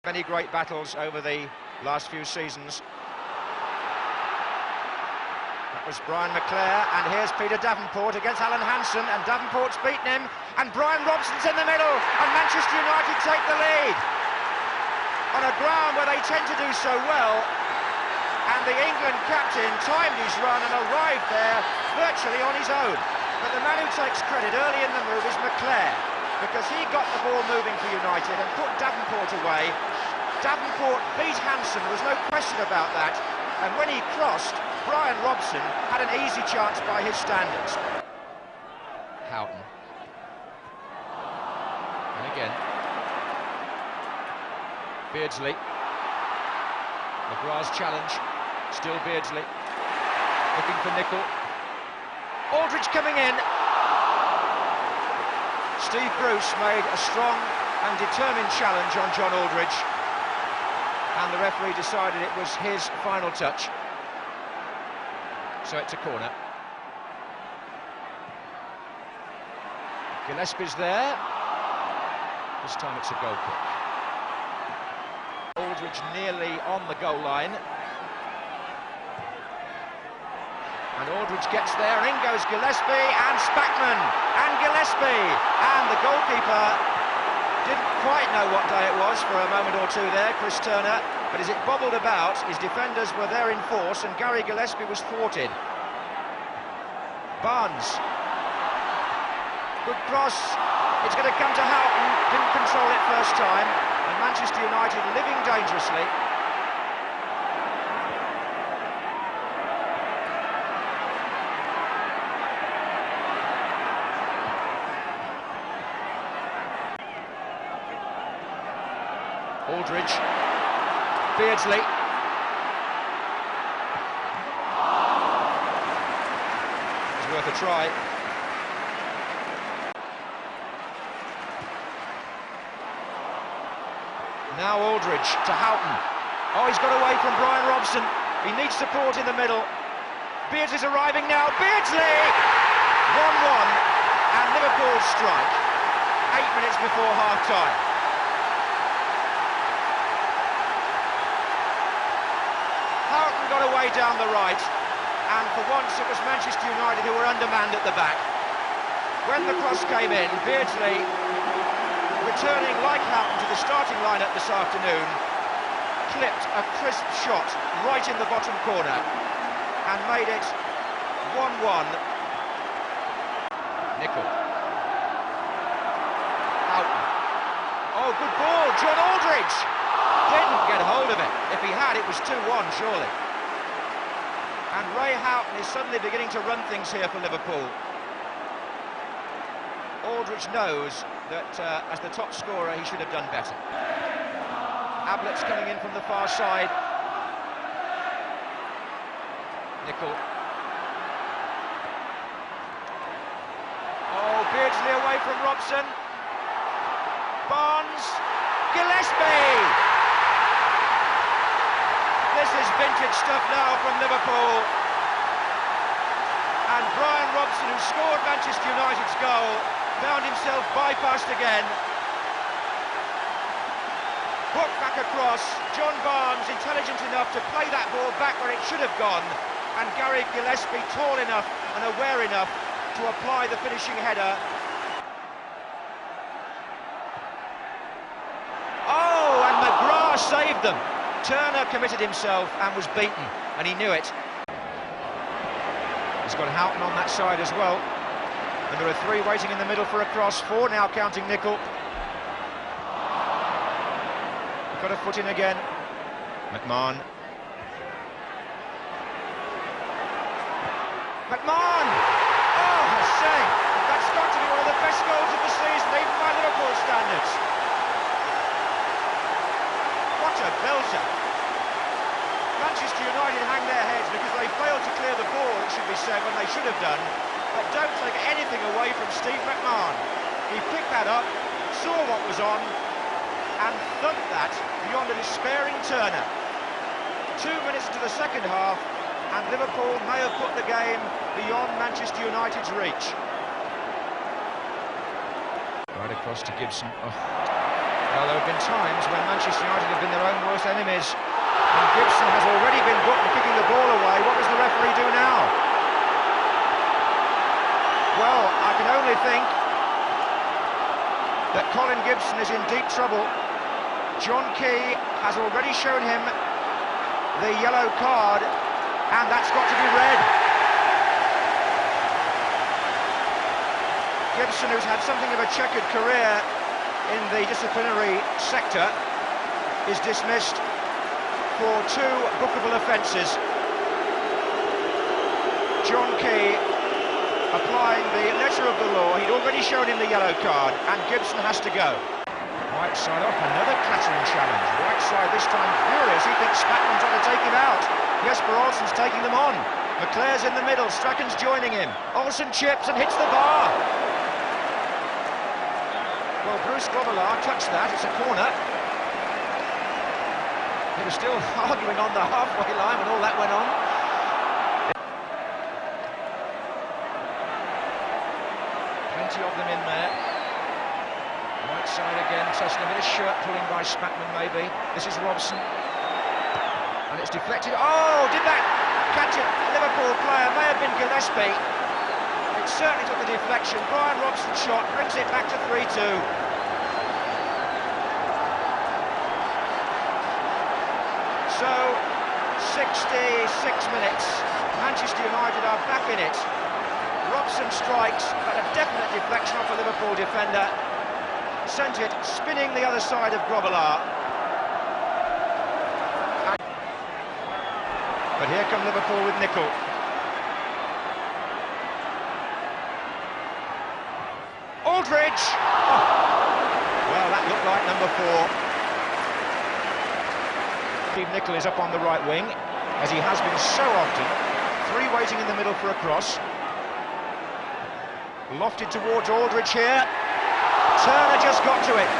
Many great battles over the last few seasons. That was Brian McClare, and here's Peter Davenport against Alan Hansen, and Davenport's beaten him, and Brian Robson's in the middle, and Manchester United take the lead on a ground where they tend to do so well. And the England captain timed his run and arrived there virtually on his own. But the man who takes credit early in the move is McClare, because he got the ball moving for United and put Davenport away. Davenport beat Hansen, there was no question about that. And when he crossed, Brian Robson had an easy chance by his standards. Houghton. And again. Beardsley. McGrath's challenge. Still Beardsley. Looking for Nicol. Aldridge coming in. Steve Bruce made a strong and determined challenge on John Aldridge, and the referee decided it was his final touch. So it's a corner. Gillespie's there. This time it's a goal kick. Aldridge nearly on the goal line. And Aldridge gets there, and in goes Gillespie, and Spackman, and Gillespie, and the goalkeeper didn't quite know what day it was for a moment or two there, Chris Turner, but as it bobbled about, his defenders were there in force, and Gary Gillespie was thwarted. Barnes. Good cross. It's going to come to Houghton, didn't control it first time, and Manchester United living dangerously. Aldridge, Beardsley, it's worth a try. Now Aldridge to Houghton. Oh, he's got away from Brian Robson. He needs support in the middle. Beardsley's arriving now. Beardsley! 1-1, and Liverpool strike 8 minutes before half-time. Houghton got away down the right, and for once it was Manchester United who were undermanned at the back. When the cross came in, Beardsley, returning like Houghton to the starting lineup this afternoon, clipped a crisp shot right in the bottom corner and made it 1-1. Nicol. Houghton. Oh, good ball, John Aldridge! Didn't get hold of it. If he had, it was 2-1, surely. And Ray Houghton is suddenly beginning to run things here for Liverpool. Aldridge knows that as the top scorer, he should have done better. Ablett's coming in from the far side. Nicol. Oh, Beardsley away from Robson. Barnes. Gillespie! This is vintage stuff now from Liverpool. And Brian Robson, who scored Manchester United's goal, found himself bypassed again. Hooked back across. John Barnes, intelligent enough to play that ball back where it should have gone. And Gary Gillespie, tall enough and aware enough to apply the finishing header. Oh, and McGrath saved them. Turner committed himself and was beaten, and he knew it. He's got Houghton on that side as well. And there are 3 waiting in the middle for a cross, 4 now counting Nicol. Got a foot in again. McMahon. McMahon! Oh, a shame. That's got to be one of the best goals of the season, even by Liverpool standards. What a belter. Manchester United hang their heads because they failed to clear the ball, it should be said, when they should have done. But don't take anything away from Steve McMahon. He picked that up, saw what was on, and thumped that beyond a despairing Turner. 2 minutes into the second half, and Liverpool may have put the game beyond Manchester United's reach. Right across to Gibson. Oh. Well, there have been times when Manchester United have been their own worst enemies, and Gibson has already been booked for kicking the ball away. What does the referee do now? Well, I can only think that Colin Gibson is in deep trouble. John Key has already shown him the yellow card, and that's got to be red. Gibson, who's had something of a checkered career in the disciplinary sector, is dismissed for 2 bookable offences. John Key applying the letter of the law. He'd already shown him the yellow card, and Gibson has to go. Whiteside off, another clattering challenge. Whiteside this time furious. He thinks Spackman's trying to take him out. Jesper Olsen's taking them on. McClare's in the middle. Strachan's joining him. Olsen chips and hits the bar. Well, Bruce Grobbelaar touched that. It's a corner. They were still arguing on the halfway line when all that went on. Plenty of them in there. Whiteside again, touching him in his shirt, pulling by Spackman maybe. This is Robson. And it's deflected. Oh, did that catch it? Liverpool player, may have been Gillespie. It certainly took the deflection. Brian Robson's shot brings it back to 3-2. So, 66 minutes. Manchester United are back in it. Robson strikes, but a definite deflection off a Liverpool defender. Sent it spinning the other side of Grobbelaar. But here come Liverpool with Nicol. Aldridge! Oh. Well, that looked like number 4. Steve Nicol is up on the right wing, as he has been so often. 3 waiting in the middle for a cross. Lofted towards Aldridge here. Turner just got to it.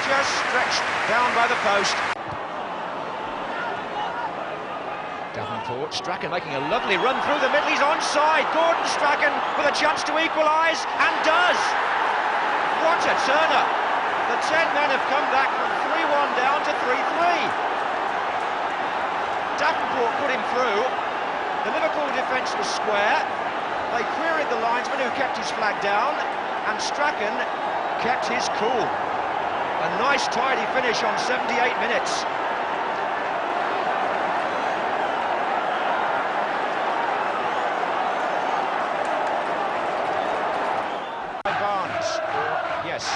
Just stretched down by the post. Davenport, Strachan making a lovely run through the middle. He's onside. Gordon Strachan with a chance to equalise, and does. What a Turner. The 10 men have come back from 3-1 down to 3-3. Davenport put him through. The Liverpool defence was square. They queried the linesman, who kept his flag down, and Strachan kept his cool. A nice tidy finish on 78 minutes. Barnes, yes.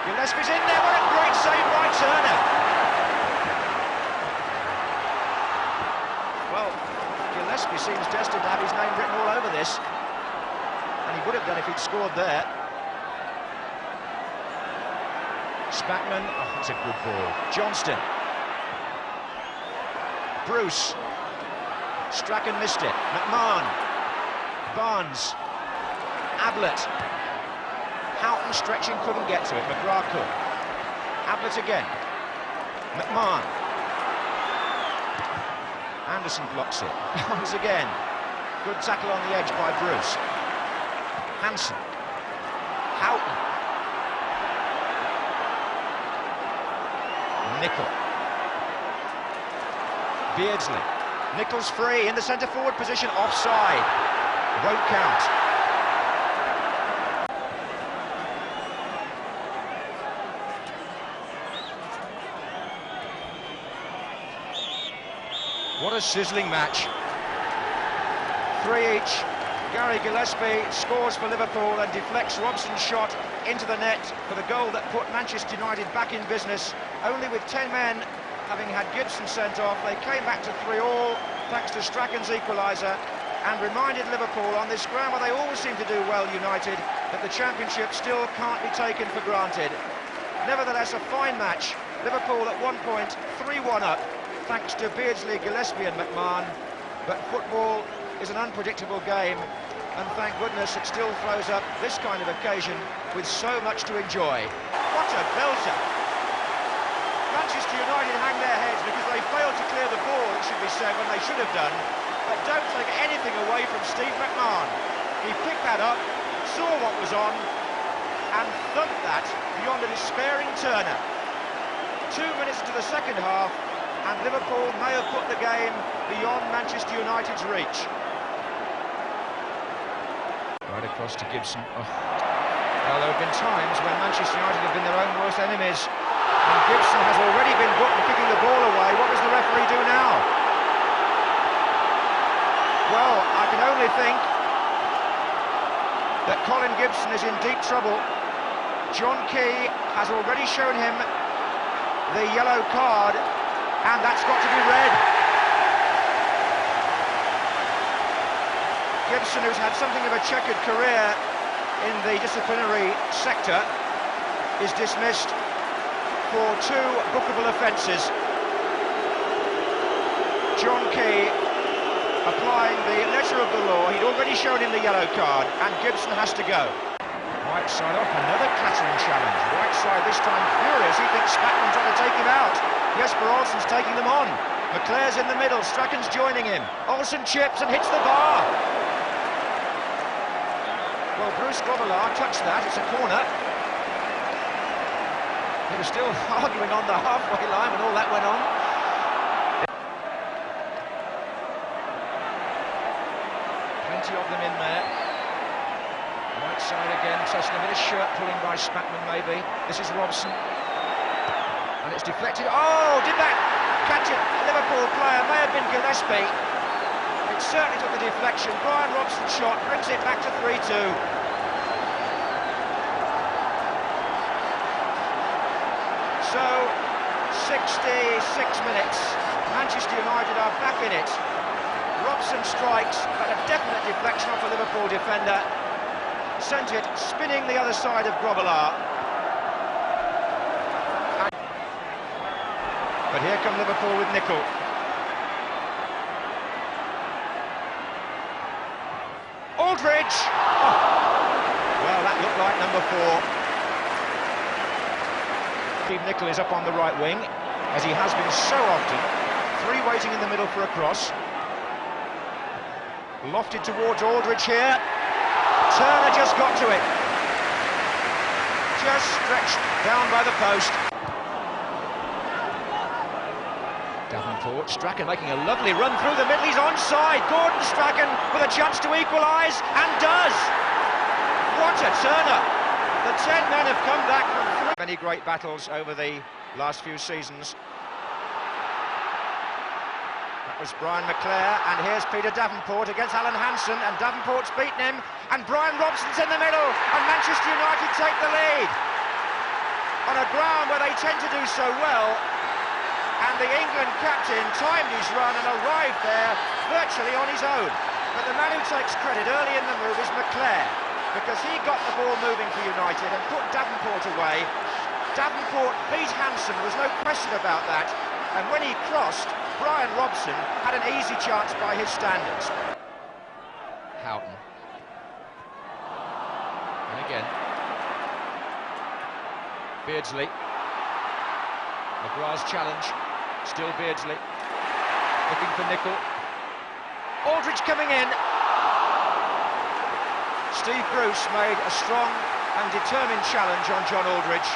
Gillespie's in there. What a great save by Turner. Well, Gillespie seems destined to have his name written all over this, and he would have done if he'd scored there. Spackman, oh, that's a good ball. Johnston. Bruce. Strachan missed it. McMahon. Barnes. Ablett. Houghton stretching, couldn't get to it. McGrath could. Ablett again. McMahon. Anderson blocks it. Once again. Good tackle on the edge by Bruce. Hansen. Houghton. Nicol. Beardsley. Nicol's free in the centre forward position. Offside. Won't count. What a sizzling match. 3 each. Gary Gillespie scores for Liverpool and deflects Robson's shot into the net for the goal that put Manchester United back in business. Only with 10 men having had Gibson sent off, they came back to 3-3 thanks to Strachan's equaliser, and reminded Liverpool on this ground where they always seem to do well, United, that the championship still can't be taken for granted. Nevertheless, a fine match. Liverpool at one point 3-1 up thanks to Beardsley, Gillespie and McMahon, but football is an unpredictable game, and thank goodness it still throws up this kind of occasion with so much to enjoy. What a belter! Manchester United hang their heads because they failed to clear the ball, it should be said, when they should have done, but don't take anything away from Steve McMahon. He picked that up, saw what was on, and thumped that beyond a despairing Turner. 2 minutes into the second half, and Liverpool may have put the game beyond Manchester United's reach. Right across to Gibson. Oh. Well, there have been times when Manchester United have been their own worst enemies, and Gibson has already been booked for kicking the ball away. What does the referee do now? Well, I can only think that Colin Gibson is in deep trouble. John Key has already shown him the yellow card, and that's got to be red. Gibson, who's had something of a checkered career in the disciplinary sector, is dismissed for 2 bookable offences. John Key applying the letter of the law. He'd already shown him the yellow card, and Gibson has to go. Whiteside off, another clattering challenge. Whiteside this time furious. He thinks Spackman's trying to take him out. Jesper Olsen's taking them on. McClare's in the middle. Strachan's joining him. Olsen chips and hits the bar. Well, Bruce Grobbelaar touched that. It's a corner. They were still arguing on the halfway line when all that went on. Plenty of them in there. Whiteside again, touching him in his shirt, pulling by Spackman maybe. This is Robson. And it's deflected. Oh, did that catch it? A Liverpool player, may have been Gillespie. It certainly took the deflection. Brian Robson's shot brings it back to 3-2. So, 66 minutes. Manchester United are back in it. Robson strikes, but a definite deflection off a Liverpool defender. Sent it spinning the other side of Grobbelaar. But here come Liverpool with Nicol. Aldridge! Oh. Well, that looked like number 4. Steve Nicol is up on the right wing, as he has been so often. 3 waiting in the middle for a cross. Lofted towards Aldridge here. Turner just got to it. Just stretched down by the post. Davenport, Strachan making a lovely run through the middle. He's onside. Gordon Strachan with a chance to equalise, and does. What a Turner. The 10 men have come back from 3. Many great battles over the last few seasons. Was Brian McClare, and here's Peter Davenport against Alan Hansen, and Davenport's beaten him, and Brian Robson's in the middle, and Manchester United take the lead on a ground where they tend to do so well, and the England captain timed his run and arrived there virtually on his own. But the man who takes credit early in the move is McClare, because he got the ball moving for United and put Davenport away. Davenport beat Hansen, there was no question about that, and when he crossed, Brian Robson had an easy chance by his standards. Houghton. And again. Beardsley. McGrath's challenge. Still Beardsley. Looking for Nicol. Aldridge coming in. Steve Bruce made a strong and determined challenge on John Aldridge.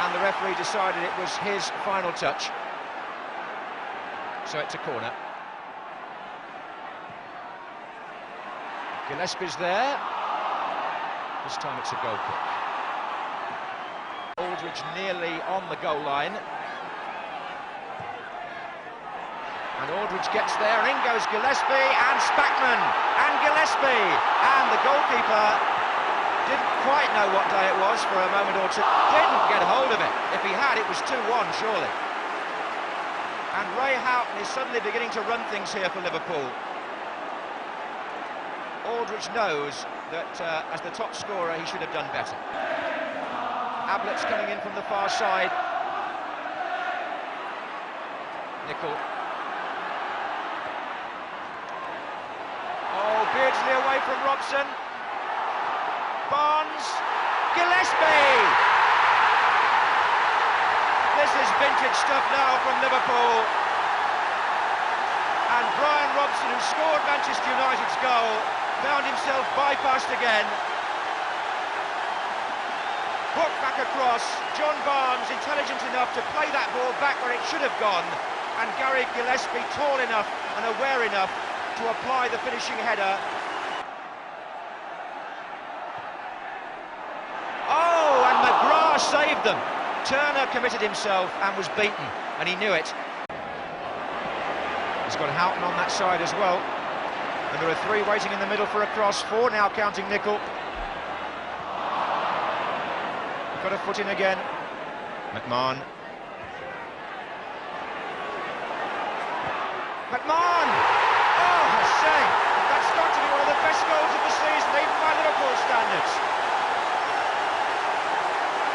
And the referee decided it was his final touch. So it's a corner. Gillespie's there. This time it's a goal kick. Aldridge nearly on the goal line. And Aldridge gets there, in goes Gillespie, and Spackman, and Gillespie. And the goalkeeper didn't quite know what day it was for a moment or two. Didn't get hold of it. If he had, it was 2-1, surely. And Ray Houghton is suddenly beginning to run things here for Liverpool. Aldridge knows that as the top scorer he should have done better. Ablett's coming in from the far side. Nicol. Oh, Beardsley away from Robson. Barnes. Gillespie! This is vintage stuff now from Liverpool. And Brian Robson, who scored Manchester United's goal, found himself bypassed again. Hook back across. John Barnes, intelligent enough to play that ball back where it should have gone. And Gary Gillespie, tall enough and aware enough to apply the finishing header. Oh, and McGrath saved them. Turner committed himself and was beaten, and he knew it. He's got Houghton on that side as well. And there are 3 waiting in the middle for a cross, 4 now counting Nicol. Got a foot in again. McMahon. McMahon! Oh, a shame. That's got to be one of the best goals of the season, even by Liverpool standards.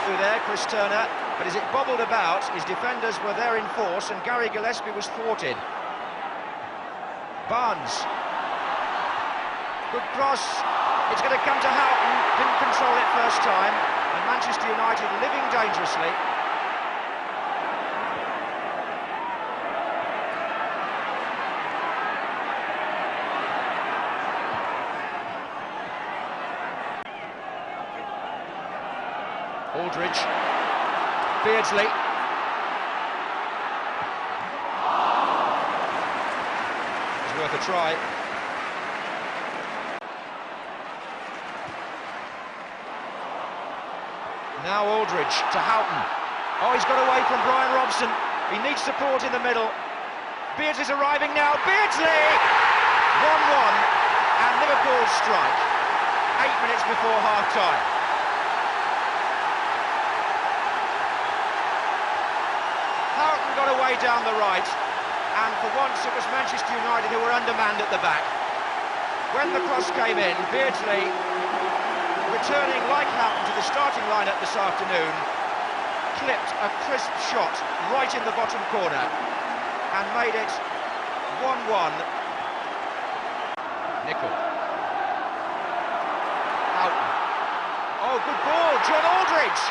Through there, Chris Turner, but as it bobbled about, his defenders were there in force and Gary Gillespie was thwarted. Barnes. Good cross. It's going to come to Houghton. Didn't control it first time. And Manchester United living dangerously. Aldridge. Beardsley. It's worth a try. Now Aldridge to Houghton. Oh, he's got away from Brian Robson. He needs support in the middle. Beardsley's arriving now. Beardsley! 1-1 and Liverpool strike. 8 minutes before half-time. Houghton got away down the right, and for once it was Manchester United who were undermanned at the back. When the cross came in, Beardsley, returning like Houghton to the starting lineup this afternoon, clipped a crisp shot right in the bottom corner and made it 1-1. Nicol. Houghton. Oh, good ball, John Aldridge!